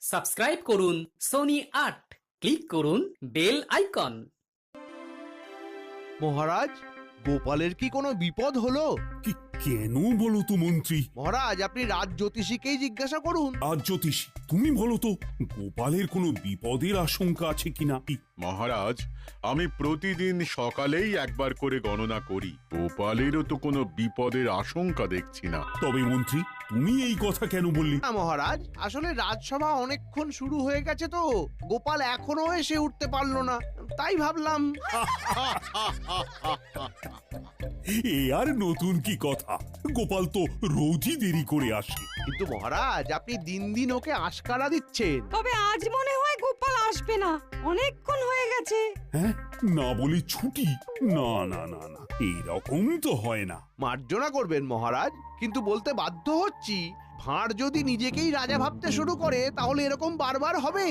Subscribe করুন Sony ৮, click করুন bell icon. মহারাজ, গোপালের কি কোনো বিপদ হলো? কি কেন বলো তো মন্ত্রী? মহারাজ, আপনি রাজ জ্যোতিষীকেই জিজ্ঞাসা করুন। আর জ্যোতিষী, তুমি বলো তো গোপালের কোনো বিপদের আশঙ্কা আছে কিনা? মহারাজ, আমি প্রতিদিন সকালেই একবার করে গণনা করি। গোপালেরও তো কোনো বিপদের আশঙ্কা দেখছি না। তবে মন্ত্রী, তুমি এই কথা কেন বললি? না মহারাজ, আসলে রাজসভা অনেকক্ষণ শুরু হয়ে গেছে তো গোপাল এখনো এসে উঠতে পারলো না, তাই ভাবলাম। এ আর নতুন কি কথা? গোপাল তো রোজই দেরি করে আসে। কিন্তু মহারাজ, আপনি দিন দিন ওকে আশকারা দিচ্ছেন। তবে আজ মনে হয় গোপাল আসবে না, অনেকক্ষণ হয়ে গেছে। হ্যাঁ, না বলে ছুটি? না না না না, এরকম তো হয় না। মার্জনা করবেন মহারাজ, কিন্তু বলতে বাধ্য হচ্ছি, ভাঁড় যদি নিজেকেই রাজা ভাবতে শুরু করে তাহলে এরকম বারবার হবে।